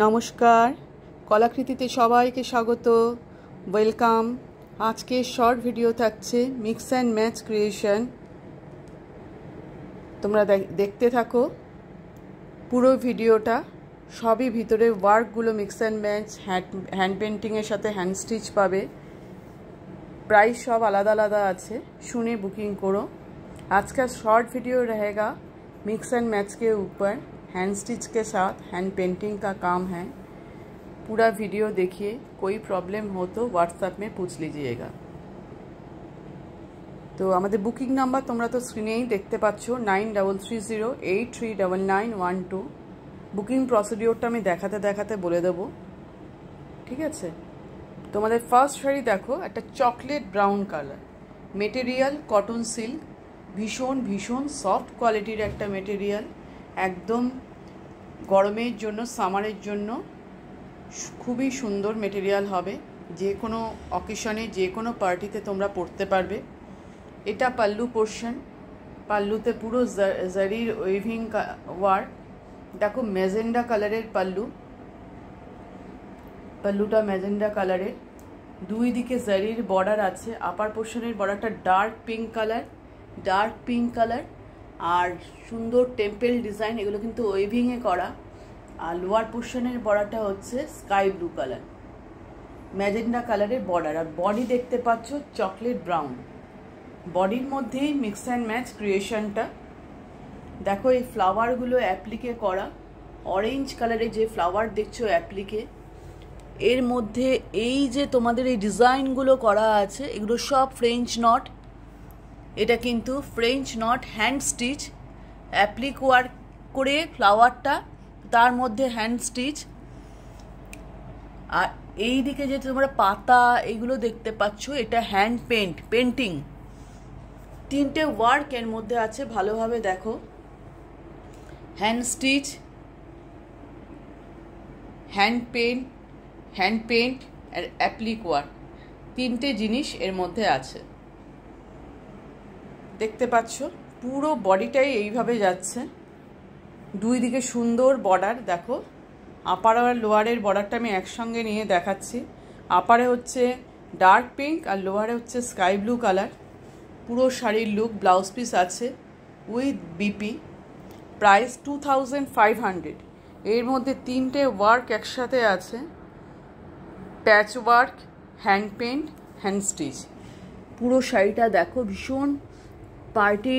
নমস্কার, কলাকৃতিতে সবাইকে স্বাগত, ওয়েলকাম। আজকে শর্ট ভিডিও থাকছে মিক্স অ্যান্ড ম্যাচ ক্রিয়েশন। তোমরা দেখতে থাকো পুরো ভিডিওটা। সবই ভিতরে ওয়ার্কগুলো মিক্স অ্যান্ড ম্যাচ, হ্যান্ড পেন্টিংয়ের সাথে হ্যান্ড স্টিচ পাবে। প্রাইস सब আলাদা আলাদা আছে, শুনে बुकिंग करो। आज का शॉर्ट वीडियो रहेगा मिक्स एंड मैच के ऊपर, हैंड स्टिच के साथ हैंड पेंटिंग का काम है। पूरा वीडियो देखिए, कोई प्रॉब्लम हो तो व्हाट्सएप में पूछ लीजिएगा। तो हमारे बुकिंग नम्बर তোমরা তো স্ক্রিনেই দেখতে পাচ্ছ 9330839912। বুকিং প্রসিডিওরটা আমি দেখাতে দেখাতে বলে দেব, ঠিক আছে? তোমাদের ফার্স্ট শাড়ি দেখো, একটা chocolate brown colour, material cotton silk, ভীষণ ভীষণ সফট কোয়ালিটির একটা মেটেরিয়াল, একদম গরমের জন্য, সামারের জন্য খুবই সুন্দর মেটেরিয়াল হবে। যে কোনো অকেশনে, যে কোনো পার্টিতে তোমরা পরতে পারবে। এটা পাল্লু পোর্শন, পাল্লুতে পুরো জারির ওয়েভিং ওয়ার্ক। দেখো ম্যাজেন্ডা কালারের পাল্লু, পাল্লুটা ম্যাজেন্ডা কালারের, দুই দিকে জারির বর্ডার আছে। আপার পোর্শনের বর্ডারটা ডার্ক পিঙ্ক কালার আর সুন্দর টেম্পল ডিজাইন, এগুলো কিন্তু ওয়েভিংয়ে করা। আর লোয়ার পোর্শনের বর্ডারটা হচ্ছে স্কাই ব্লু কালার, ম্যাজেন্ডা কালারের বর্ডার। আর বডি দেখতে পাচ্ছ চকলেট ব্রাউন। বডির মধ্যেই মিক্স অ্যান্ড ম্যাচ ক্রিয়েশনটা। দেখো এই ফ্লাওয়ারগুলো অ্যাপ্লিকে করা, অরেঞ্জ কালারের যে ফ্লাওয়ার দেখছো অ্যাপ্লিকে, এর মধ্যে এই যে তোমাদের এই ডিজাইনগুলো করা আছে, এগুলো সব ফ্রেঞ্চ নট। এটা কিন্তু French not, hand stitch, applique work করে ফ্লাওয়ারটা, তার মধ্যে হ্যান্ড স্টিচ। আর এই দিকে যে তোমরা পাতা এগুলো দেখতে পাচ্ছ, এটা হ্যান্ড পেন্টিং। তিনটে ওয়ার্ক এর মধ্যে আছে, ভালোভাবে দেখো। হ্যান্ড স্টিচ, হ্যান্ড পেন্ট আর অ্যাপ্লিক ওয়ার্ক, তিনটে জিনিস এর মধ্যে আছে। দেখতে পাচ্ছ পুরো বডিটাই এইভাবে যাচ্ছে, দুই দিকে সুন্দর বর্ডার। দেখো আপার আর লোয়ারের বর্ডারটা আমি একসঙ্গে নিয়ে দেখাচ্ছি। আপারে হচ্ছে ডার্ক পিঙ্ক আর লোয়ারে হচ্ছে স্কাই ব্লু কালার। পুরো শাড়ির লুক, ব্লাউজ পিস আছে উইথ বিপি। প্রাইস 2500। এর মধ্যে তিনটে ওয়ার্ক একসাথে আছে, patch work, hand paint, hand stitch. পুরো শাড়িটা দেখো ভীষণ পার্টি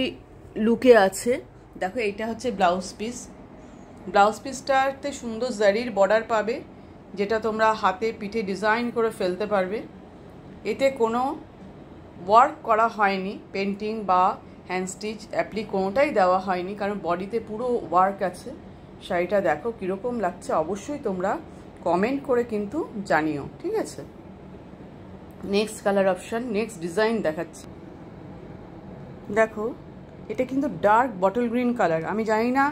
লুকে আছে। দেখো এইটা হচ্ছে ব্লাউজ পিস। ব্লাউজ পিসটাতে সুন্দর জারির বর্ডার পাবে, যেটা তোমরা হাতে পিঠে ডিজাইন করে ফেলতে পারবে। এতে কোনো ওয়ার্ক করা হয়নি, পেন্টিং বা হ্যান্ড স্টিচ অ্যাপ্লিক কোনোটাই দেওয়া হয়নি, কারণ বডিতে পুরো ওয়ার্ক আছে। শাড়িটা দেখো কীরকম লাগছে, অবশ্যই তোমরা কমেন্ট করে কিন্তু জানিও, ঠিক আছে? Next colour option, next design দেখাচ্ছি। দেখো এটা কিন্তু ডার্ক বটল গ্রিন কালার। আমি জানি না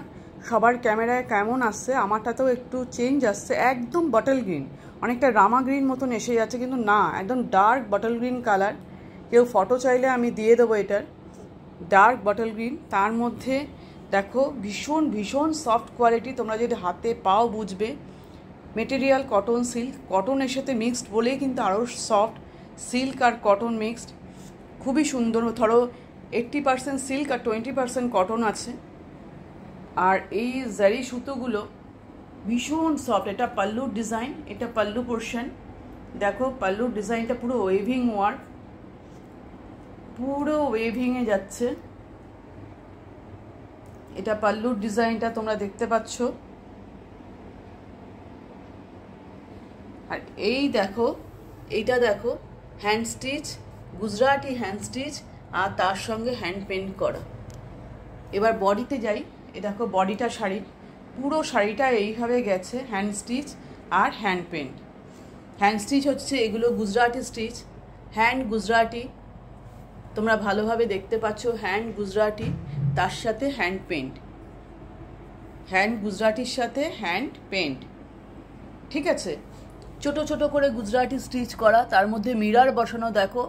সবার ক্যামেরায় কেমন আসছে, আমারটাতেও একটু চেঞ্জ আসছে। একদম বটল গ্রিন, অনেকটা রামা গ্রিন মতন এসে যাচ্ছে, কিন্তু না, একদম ডার্ক বটল গ্রিন কালার। কেউ ফটো চাইলে আমি দিয়ে দেবো এটার। ডার্ক বটল গ্রিন, তার মধ্যে দেখো ভীষণ ভীষণ সফট কোয়ালিটি, তোমরা যদি হাতে পাও বুঝবে। মেটেরিয়াল কটন সিল্ক, কটনের সাথে মিক্সড বলেই কিন্তু আরও সফট। সিল্ক আর কটন মিক্সড, খুবই সুন্দর। ধরো 80% সিল্ক আর 20% কটন আছে। আর এই জারি সুতোগুলো ভীষণ সফট। এটা পাল্লুর ডিজাইন, এটা পাল্লু পোর্শন। দেখো পাল্লুর ডিজাইনটা পুরো ওয়েভিং ওয়ার্ক, পুরো ওয়েভিংয়ে যাচ্ছে। এটা পাল্লুর ডিজাইনটা তোমরা দেখতে পাচ্ছ। আর এই দেখো, এইটা দেখো hand stitch, Gujarati hand stitch, আর তার সঙ্গে হ্যান্ড পেন্ট করা। এবার বডিতে যাই। এ দেখো বডিটা শাড়ির, পুরো শাড়িটা এইভাবে গেছে, হ্যান্ড স্টিচ আর হ্যান্ড পেন্ট। হ্যান্ড স্টিচ হচ্ছে এগুলো গুজরাটি স্টিচ, হ্যান্ড গুজরাটি, তোমরা ভালোভাবে দেখতে পাচ্ছ। হ্যান্ড গুজরাটি, তার সাথে হ্যান্ড পেন্ট, হ্যান্ড গুজরাটির সাথে হ্যান্ড পেন্ট, ঠিক আছে? ছোট ছোট করে গুজরাটি স্টিচ করা, তার মধ্যে মিরর বসানো দেখো।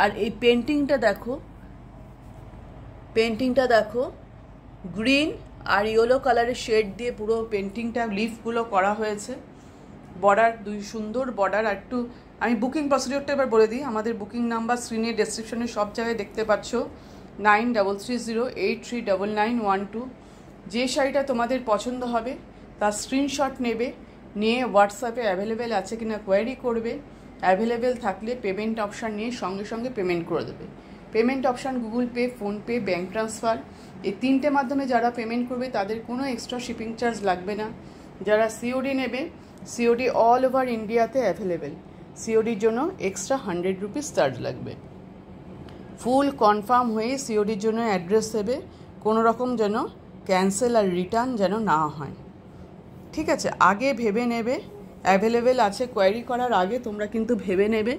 আর এই পেন্টিংটা দেখো, গ্রিন আর ইয়েলো কালারের শেড দিয়ে পুরো পেন্টিংটা লিফগুলো করা হয়েছে। বর্ডার, দুই সুন্দর বর্ডার। আর একটু আমি বুকিং প্রসিডিওরটা এবার বলে দিই। আমাদের বুকিং নাম্বার স্ক্রিনে ডেসক্রিপশনে সব জায়গায় দেখতে পাচ্ছ, 9330839912। যে শাড়িটা তোমাদের পছন্দ হবে তার স্ক্রিনশট নেবে, নিয়ে হোয়াটসঅ্যাপে অ্যাভেলেবেল আছে কিনা কোয়ারি করবে। অ্যাভেলেবেল থাকলে পেমেন্ট অপশান নিয়ে সঙ্গে সঙ্গে পেমেন্ট করে দেবে। Payment option Google pay, PhonePe, bank transfer, এই তিনটে মাধ্যমে যারা পেমেন্ট করবে তাদের কোনো এক্সট্রা শিপিং চার্জ লাগবে না। যারা সিওডি নেবে, সিওডি অল ওভার ইন্ডিয়াতে অ্যাভেলেবেল। সিওডির জন্য এক্সট্রা 100 রুপিস চার্জ লাগবে। ফুল কনফার্ম হয়ে সিওডির জন্য অ্যাড্রেস দেবে, কোনো রকম যেন ক্যান্সেল আর রিটার্ন যেন না হয়। ঠিক আছে, আগে ভেবে নেবে, অ্যাভেলেবেল আছে কোয়ারি করার আগে তোমরা কিন্তু ভেবে নেবে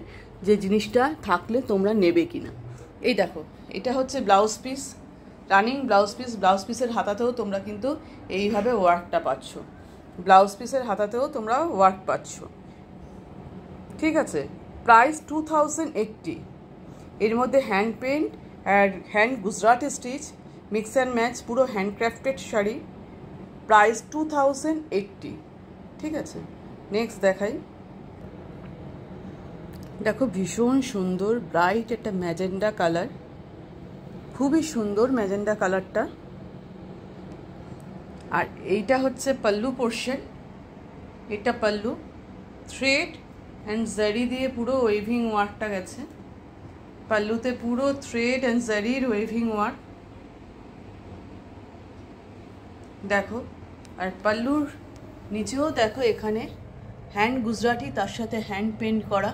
যে জিনিসটা থাকলে তোমরা নেবে কি না। এই দেখো, এটা হচ্ছে blouse piece, running blouse piece. Blouse পিসের হাতাতেও তোমরা কিন্তু এইভাবে ওয়ার্কটা পাচ্ছ। ব্লাউজ পিসের হাতাতেও তোমরা ওয়ার্ক পাচ্ছ। ঠিক আছে, প্রাইস 2080। এর মধ্যে হ্যান্ড পেন্ট আর hand Gujarati stitch, mix and match, পুরো হ্যান্ডক্রাফটেড শাড়ি। প্রাইস 2080। ঠিক আছে, নেক্সট দেখাই। দেখো, ভীষণ সুন্দর ব্রাইট একটা ম্যাজেন্ডা কালার, খুবই সুন্দর ম্যাজেন্ডা কালারটা। আর এইটা হচ্ছে পাল্লু পোর্শন। এটা পাল্লু, থ্রেড অ্যান্ড জারি দিয়ে পুরো ওয়েভিং ওয়ার্কটা গেছে। পাল্লুতে পুরো থ্রেড অ্যান্ড জারির ওয়েভিং ওয়ার্ক দেখো। আর পাল্লুর নিচেও দেখো, এখানে হ্যান্ড গুজরাটি, তার সাথে হ্যান্ড পেন্ট করা।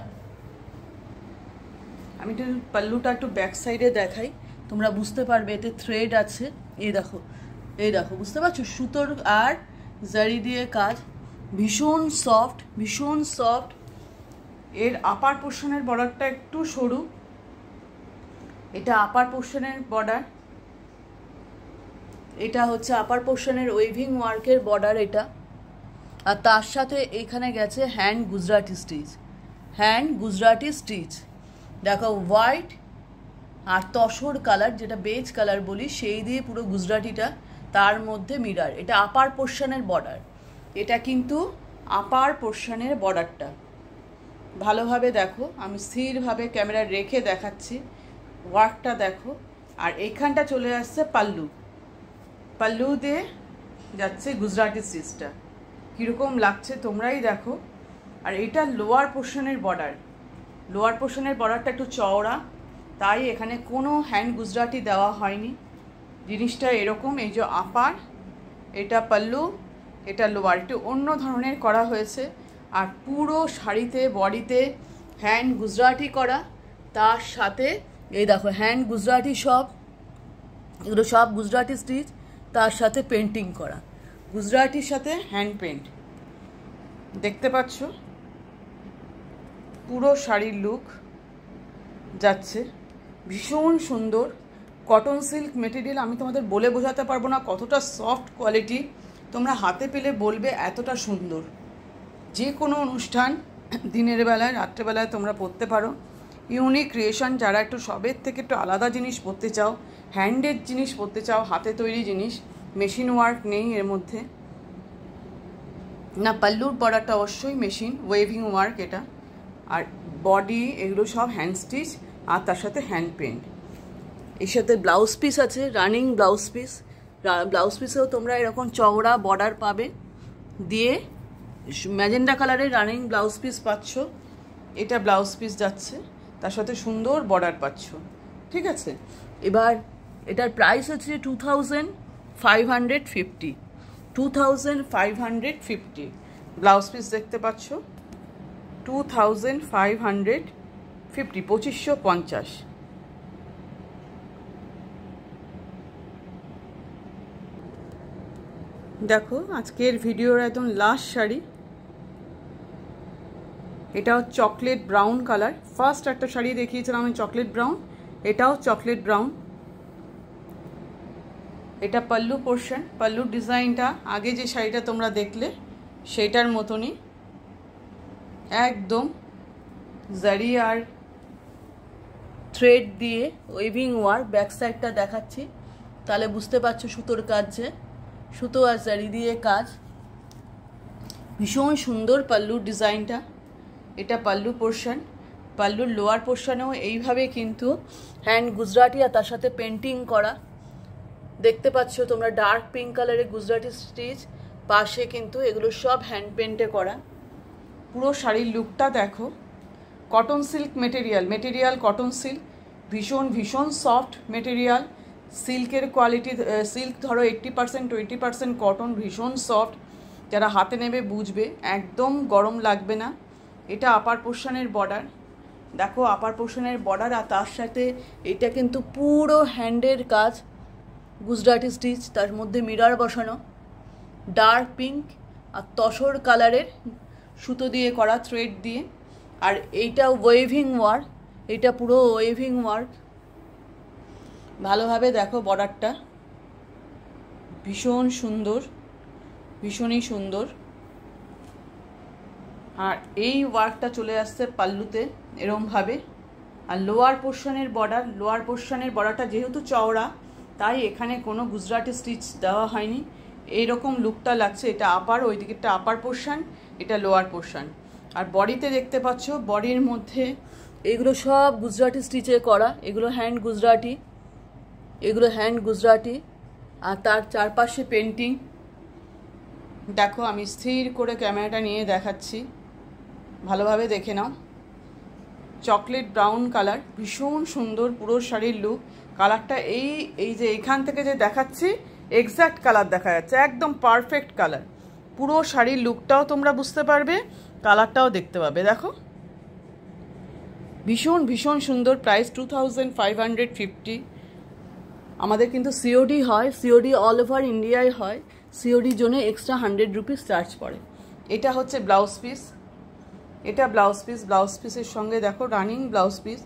আমি একটু পাল্লুটা একটু ব্যাক সাইডে দেখাই, তোমরা বুঝতে পারবে এতে থ্রেড আছে। এই দেখো, এই দেখো, বুঝতে পারছো, সুতোর আর জারি দিয়ে কাজ, ভীষণ সফট, ভীষণ সফট। এর আপার পোর্শনের বর্ডারটা একটু সরু, এটা আপার পোর্শনের বর্ডার। এটা হচ্ছে আপার পোর্শনের ওয়েভিং ওয়ার্কের বর্ডার এটা। আর তার সাথে এখানে গেছে hand Gujarati stitch, hand Gujarati stitch. দেখো, হোয়াইট আর তসর কালার, যেটা বেজ কালার বলি, সেই দিয়ে পুরো গুজরাটিটা, তার মধ্যে মিরার। এটা আপার পোর্শনের বর্ডার, এটা কিন্তু আপার পোর্শনের বর্ডারটা। ভালোভাবে দেখো, আমি স্থিরভাবে ক্যামেরা রেখে দেখাচ্ছি, ওয়ার্কটা দেখো। আর এইখানটা চলে আসছে পাল্লু, পাল্লু দিয়ে যাচ্ছে গুজরাটি স্টিচটা। কীরকম লাগছে তোমরাই দেখো। আর এটা লোয়ার পোর্শনের বর্ডার, লোয়ার পোর্শনের বর্ডারটা একটু চওড়া, তাই এখানে কোনো হ্যান্ড গুজরাটি দেওয়া হয়নি। জিনিসটা এরকম, এই যে আপার, এটা পাল্লু, এটা লোয়ার, একটু অন্য ধরনের করা হয়েছে। আর পুরো শাড়িতে বডিতে হ্যান্ড গুজরাটি করা, তার সাথে এই দেখো হ্যান্ড গুজরাটি, সব এগুলো সব গুজরাটি স্টিচ, তার সাথে পেন্টিং করা, গুজরাটির সাথে হ্যান্ড পেন্ট। দেখতে পাচ্ছ পুরো শাড়ির লুক যাচ্ছে, ভীষণ সুন্দর। কটন সিল্ক মেটেরিয়াল, আমি তোমাদের বলে বোঝাতে পারবো না কতটা সফট কোয়ালিটি। তোমরা হাতে পেলে বলবে এতটা সুন্দর। যে কোনো অনুষ্ঠান, দিনের বেলায়, রাত্রেবেলায় তোমরা পরতে পারো। ইউনিক ক্রিয়েশন, যারা একটু সবের থেকে একটু আলাদা জিনিস পরতে চাও, হ্যান্ডেড জিনিস পরতে চাও, হাতে তৈরি জিনিস, মেশিন ওয়ার্ক নেই এর মধ্যে না। পাল্লুর বর্ডারটা অবশ্যই মেশিন ওয়েভিং ওয়ার্ক এটা। আর বডি এগুলো সব হ্যান্ড স্টিচ, আর তার সাথে হ্যান্ড পেন্ট। এর সাথে ব্লাউজ পিস আছে, রানিং ব্লাউজ পিস। ব্লাউজ পিসেও তোমরা এরকম চওড়া বর্ডার পাবে দিয়ে, ম্যাজেন্ডা কালারের রানিং ব্লাউজ পিস পাচ্ছ। এটা ব্লাউজ পিস যাচ্ছে, তার সাথে সুন্দর বর্ডার পাচ্ছ। ঠিক আছে, এবার এটার প্রাইস হচ্ছে 2550, 2550। ব্লাউজ পিস দেখতে পাচ্ছ, 2550, 2550। দেখো, আজকের ভিডিওর একদম লাস্ট শাড়ি, এটাও চকলেট ব্রাউন কালার। ফার্স্ট একটা শাড়ি দেখিয়েছিলাম আমি চকলেট ব্রাউন, এটাও চকলেট ব্রাউন। এটা পাল্লু পোর্শন, পাল্লুর ডিজাইনটা আগে যে শাড়িটা তোমরা দেখলে সেটার মতনই একদম, জারি আর থ্রেড দিয়ে ওয়েভিং ওয়ার্ক। ব্যাক সাইডটা দেখাচ্ছি, তাহলে বুঝতে পারছো সুতোর কাজ যে সুতো আর জারি দিয়ে কাজ, ভীষণ সুন্দর পাল্লুর ডিজাইনটা। এটা পাল্লু পোর্শন। পাল্লুর লোয়ার পোর্শনেও এইভাবে কিন্তু হ্যান্ড গুজরাটি আর তার সাথে পেন্টিং করা দেখতে পাচ্ছ তোমরা, ডার্ক পিঙ্ক কালারের গুজরাটি স্টিচ, পাশে কিন্তু এগুলো সব হ্যান্ড পেন্টে করা। পুরো শাড়ির লুকটা দেখো। Cotton silk material cotton silk, ভীষণ ভীষণ সফট মেটেরিয়াল। সিল্কের কোয়ালিটি, সিল্ক ধরো 80% 20% কটন, ভীষণ সফট। যারা হাতে নেবে বুঝবে, একদম গরম লাগবে না। এটা আপার পোর্শনের বর্ডার, দেখো আপার পোর্শনের বর্ডার, আর তার সাথে এটা কিন্তু পুরো হ্যান্ডের কাজ, গুজরাটি স্টিচ, তার মধ্যে মিরর বসানো, ডার্ক পিঙ্ক আর তসর কালারের সুতো দিয়ে করা, থ্রেড দিয়ে। আর এইটা ওয়েভিং ওয়ার্ক, এটা পুরো ওয়েভিং ওয়ার্ক। ভালোভাবে দেখো বর্ডারটা, ভীষণ সুন্দর, ভীষণই সুন্দর। আর এই ওয়ার্কটা চলে আসছে পাল্লুতে এরমভাবে। আর লোয়ার পোর্শনের বর্ডারটা যেহেতু চওড়া, তাই এখানে কোনো গুজরাটি স্টিচ দেওয়া হয়নি। এইরকম লুকটা লাগছে। এটা আপার, ওই দিকেরটা আপার পোর্শন, এটা লোয়ার পোর্শন। আর বডিতে দেখতে পাচ্ছ, বডির মধ্যে এগুলো সব গুজরাটি স্টিচে করা, এগুলো হ্যান্ড গুজরাটি, আর তার চারপাশে পেন্টিং। দেখো আমি স্থির করে ক্যামেরাটা নিয়ে দেখাচ্ছি, ভালোভাবে দেখে নাও। চকলেট ব্রাউন কালার, ভীষণ সুন্দর পুরো শাড়ির লুক। কালারটা এই যে এখান থেকে যে দেখাচ্ছি, এক্স্যাক্ট কালার দেখা যাচ্ছে, একদম পারফেক্ট কালার। পুরো শাড়ির লুকটাও তোমরা বুঝতে পারবে, কালারটাও দেখতে পাবে। দেখো ভীষণ ভীষণ সুন্দর। প্রাইস 2550। আমাদের কিন্তু সিওডি হয়, সিওডি অল ওভার ইন্ডিয়ায় হয়। সিওডির জন্য এক্সট্রা 100 রুপিস চার্জ পড়ে। এটা হচ্ছে ব্লাউজ পিস, এটা ব্লাউজ পিসের সঙ্গে দেখো রানিং ব্লাউজ পিস।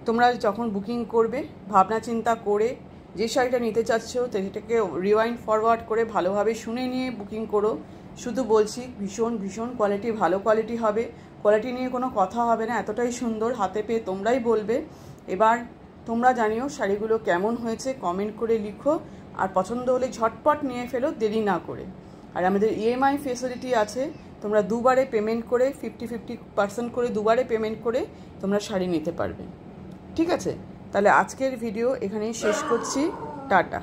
তোমরা যখন বুকিং করবে, ভাবনা চিন্তা করে যে শাড়িটা নিতে চাচ্ছ সেটাকে রিওয়াইন্ড ফরওয়ার্ড করে ভালোভাবে শুনে নিয়ে বুকিং করো। শুধু বলছি ভীষণ ভীষণ কোয়ালিটি, ভালো কোয়ালিটি হবে, কোয়ালিটি নিয়ে কোনো কথা হবে না, এতটাই সুন্দর। হাতে পেয়ে তোমরাই বলবে। এবার তোমরা জানিও শাড়িগুলো কেমন হয়েছে, কমেন্ট করে লিখো। আর পছন্দ হলে ঝটপট নিয়ে ফেলো, দেরি না করে। আর আমাদের ইএমআই ফেসিলিটি আছে, তোমরা দুবারে পেমেন্ট করে 50% করে দুবারে পেমেন্ট করে তোমরা শাড়ি নিতে পারবে। ঠিক আছে, তাহলে আজকের ভিডিও এখানেই শেষ করছি। টাটা।